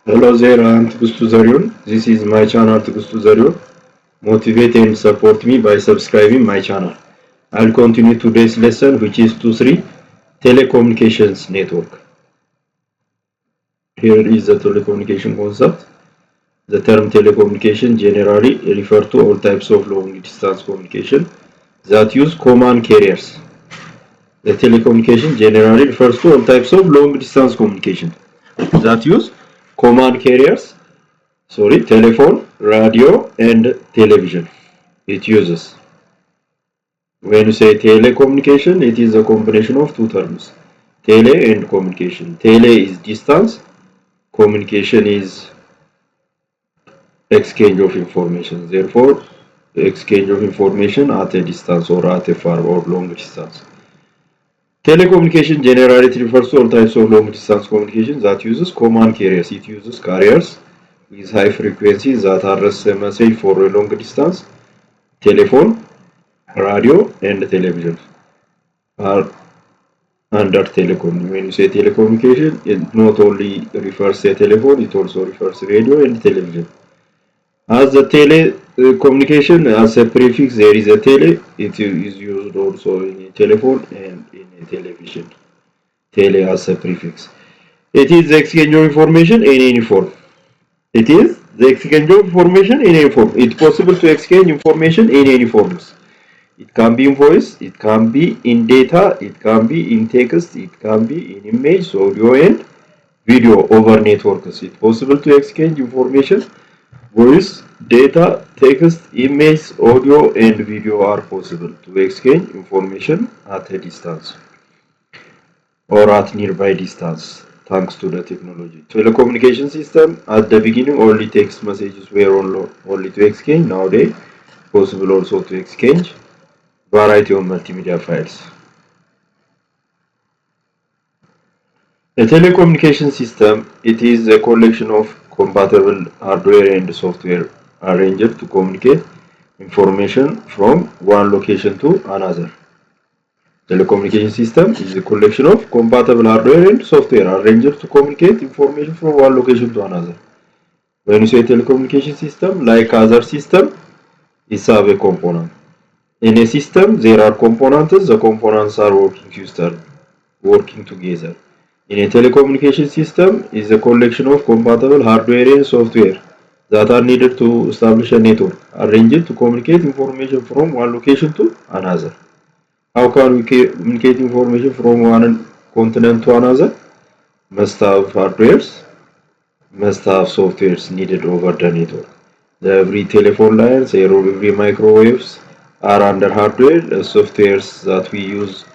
Hello there, I'm Tugustu Zarion. This is my channel Tugustu Zarion. Motivate and support me by subscribing my channel. I'll continue today's lesson, which is 2-3 telecommunications network. Here is the telecommunication concept. The term telecommunication generally refers to all types of long distance communication that use common carriers. The telecommunication generally refers to all types of long distance communication that use common carriers. Telephone, radio, and television. It uses. When you say telecommunication, it is a combination of two terms, tele and communication. Tele is distance, communication is exchange of information. Therefore, exchange of information at a distance or at a far or long distance. Telecommunication generally refers to all types of long distance communication that uses common carriers. It uses carriers with high frequencies that address a message for a long distance. Telephone, radio, and television are under telecom. When you say telecommunication, it not only refers to a telephone, it also refers to radio and television. As the telecommunication as a prefix, there is a tele. It is used also in a telephone and in a television. Tele as a prefix. It is the exchange of information in any form. It is the exchange of information in any form. It's possible to exchange information in any forms. It can be in voice, it can be in data, it can be in text, it can be in image, audio, and video over networks. It's possible to exchange information. Voice, data, text, image, audio, and video are possible to exchange information at a distance or at nearby distance thanks to the technology. Telecommunication system at the beginning only text messages were only to exchange. Nowadays, possible also to exchange variety of multimedia files. A telecommunication system, it is a collection of compatible hardware and software arranged to communicate information from one location to another. Telecommunication system is a collection of compatible hardware and software arranged to communicate information from one location to another. When you say telecommunication system, like other system, it's a component. In a system, there are components. The components are working together. In a telecommunication system is a collection of compatible hardware and software that are needed to establish a network arranged to communicate information from one location to another. How can we communicate information from one continent to another? Must have hardwares, must have softwares needed over the network. Every telephone lines, every microwaves are under hardware. The softwares that we use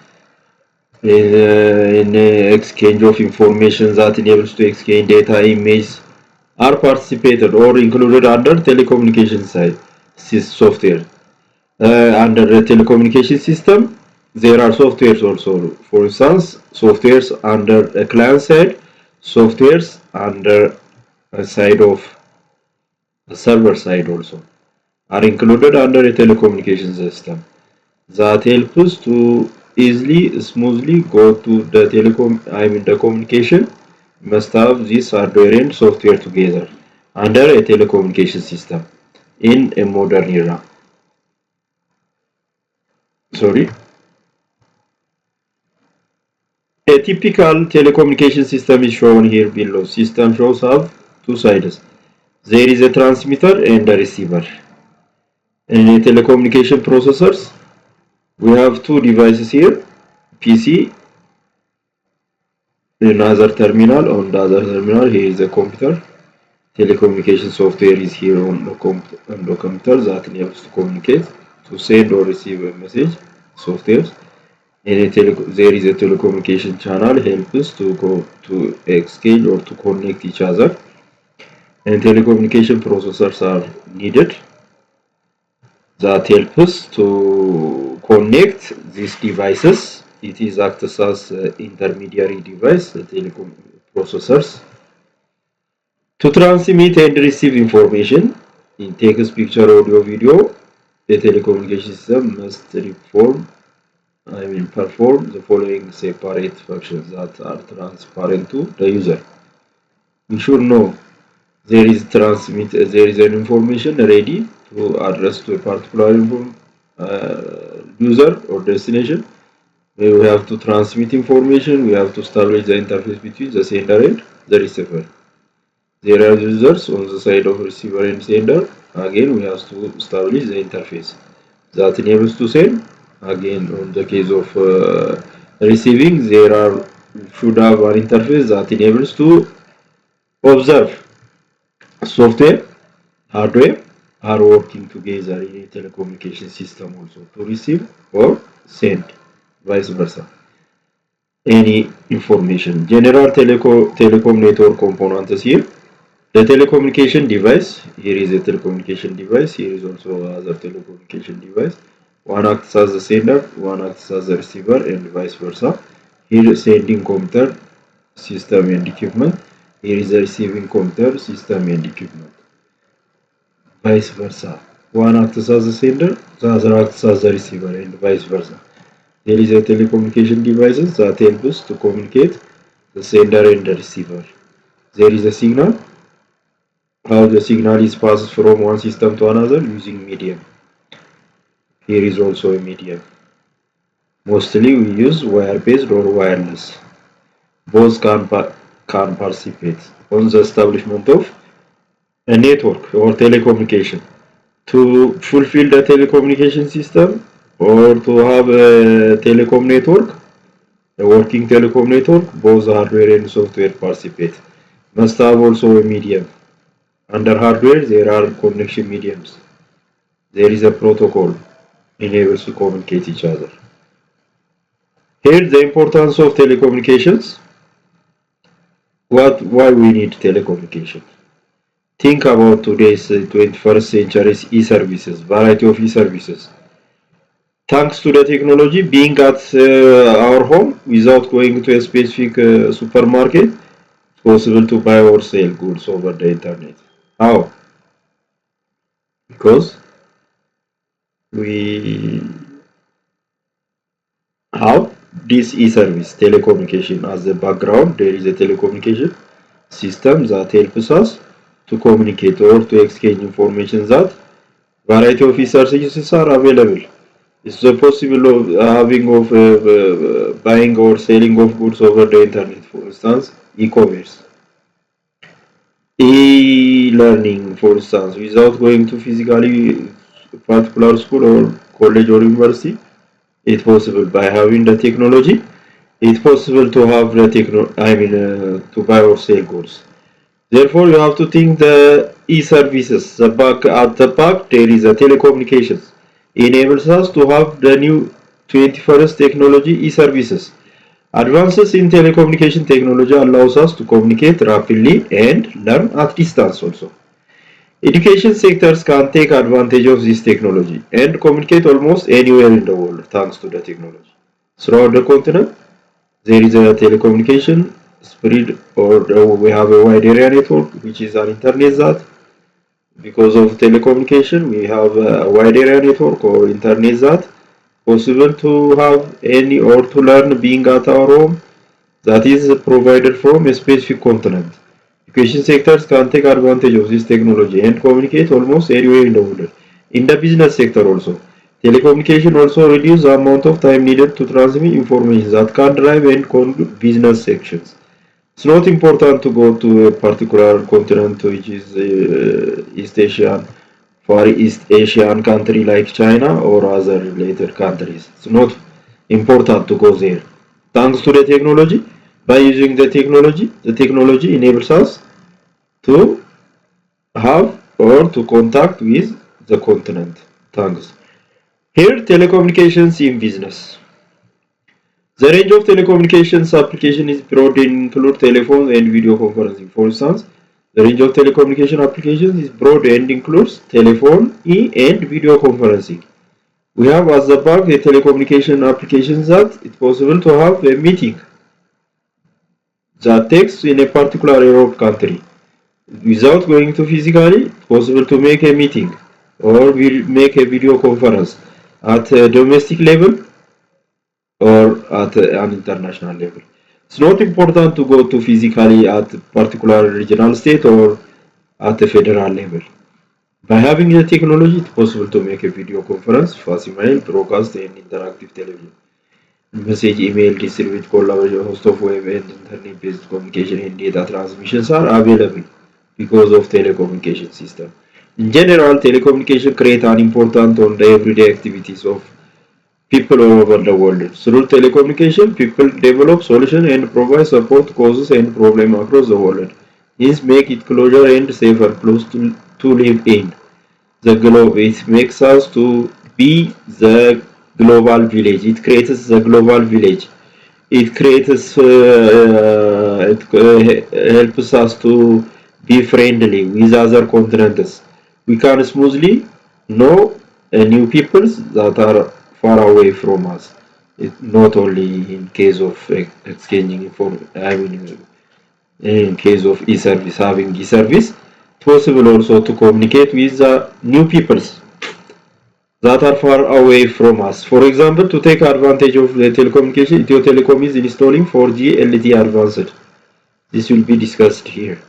in exchange of information that enables to exchange data, images are participated or included under telecommunication side software. Under the telecommunication system, there are softwares also. For instance, softwares under a client side, softwares under a side of the server side also are included under a telecommunication system that helps us to easily, smoothly go to the the communication must have this hardware and software together under a telecommunication system in a modern era. Sorry. A typical telecommunication system is shown here below. System shows have two sides. There is a transmitter and a receiver. In a telecommunication processors, we have two devices here, PC, another terminal. On the other terminal, here is a computer. Telecommunication software is here on the computer that enables to communicate, to send or receive a message. Software. There is a telecommunication channel helps us to go to exchange or to connect each other. And telecommunication processors are needed that help us to connect these devices. It is acts as intermediary device, the telecom processors, to transmit and receive information in text, picture, audio, video. The telecommunication system must perform the following separate functions that are transparent to the user. We should know there is an information ready to address to a particular user or destination. We have to transmit information. We have to establish the interface between the sender and the receiver. There are users on the side of receiver and sender. Again, we have to establish the interface that enables to send. Again, on the case of receiving, should have an interface that enables to observe. Software, hardware are working together in a telecommunication system also to receive or send, vice versa. Any information. General telecom network components here. The telecommunication device, here is a telecommunication device, here is also other telecommunication device. One acts as the sender, one acts as the receiver, and vice versa. Here sending computer, system and equipment. Here is the receiving computer, system and equipment. Vice versa. One acts as the sender, the other acts as the receiver, and vice versa. There is a telecommunication devices that help us to communicate the sender and the receiver. There is a signal. How the signal is passed from one system to another using medium. Here is also a medium. Mostly we use wire-based or wireless. Both can participate on the establishment of a network or telecommunication. To fulfill the telecommunication system or to have a telecom network, a working telecom network, both hardware and software participate. Must have also a medium. Under hardware, there are connection mediums. There is a protocol enables to communicate each other. Here, the importance of telecommunications. Why we need telecommunication? Think about today's 21st century's e-services, variety of e-services. Thanks to the technology being at our home without going to a specific supermarket, it's possible to buy or sell goods over the internet. How? Because we have this e-service telecommunication as the background. There is a telecommunication system that helps us to communicate or to exchange information. That variety of e-services are available. It's possible of having of buying or selling of goods over the internet. For instance, e-commerce, e-learning, for instance, without going to physically particular school or college or university. It's possible by having the technology. It's possible to have the to buy or sell goods. Therefore, you have to think the e-services. At the back, there is a telecommunications. Enables us to have the new 21st technology e-services. Advances in telecommunication technology allows us to communicate rapidly and learn at distance also. Education sectors can take advantage of this technology and communicate almost anywhere in the world thanks to the technology. Throughout the continent, there is a telecommunication spread or we have a wide area network which is an internet that because of telecommunication we have a wide area network or internet that possible to have any or to learn being at our home that is provided from a specific continent. Education sectors can take advantage of this technology and communicate almost anywhere in the world. In the business sector also, telecommunication also reduces the amount of time needed to transmit information that can drive and conduct business sections. It's not important to go to a particular continent which is East Asian, Far East Asian country like China or other related countries. It's not important to go there. Thanks to the technology, by using the technology enables us to have or to contact with the continent. Thanks. Here, telecommunications in business. The range of telecommunications application is broad and include telephone and video conferencing. For instance, the range of telecommunication applications is broad and includes telephone, and video conferencing. We have as the back a telecommunication applications that it's possible to have a meeting that takes in a particular Europe country. Without going to physically, it's possible to make a meeting or we make a video conference at a domestic level or at an international level. It's not important to go to physically at a particular regional state or at the federal level. By having the technology, it's possible to make a video conference, fast email, broadcast, and interactive television. Message, email, distribute, collaboration, host of web and internet-based communication and data transmissions are available because of telecommunication system. In general, telecommunication create an important on the everyday activities of people all over the world. Through telecommunication, people develop solutions and provide support causes and problems across the world. This make it closer and safer place to live in the globe. It makes us to be the global village. It creates the global village. It creates helps us to be friendly with other continents. We can smoothly know new peoples that are far away from us. Not only in case of exchanging information, I mean, in case of e-service, having e-service, possible also to communicate with new peoples that are far away from us. For example, to take advantage of the telecommunication, Ethio Telecom is installing 4G LTE Advanced. This will be discussed here.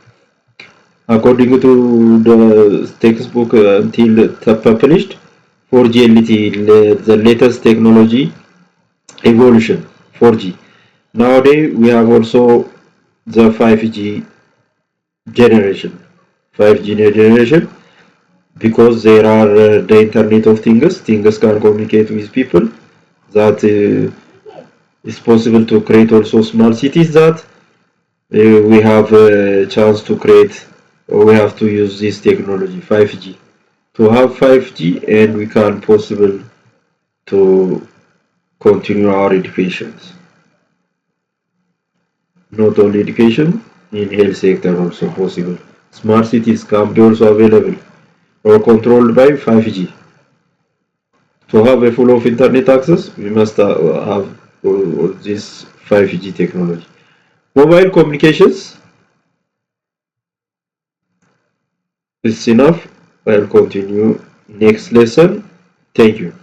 According to the textbook until published, 4G LTE, the latest technology evolution, 4G. Nowadays, we have also the 5G generation. 5G generation because there are the internet of things can communicate with people that it's possible to create also small cities that we have a chance to create, or we have to use this technology 5G to have 5G, and we can possible to continue our educations, not only education, in health sector also possible. Smart cities can be also available or controlled by 5G. To have a full of internet access, we must have this 5G technology. Mobile communications is enough. I'll continue next lesson. Thank you.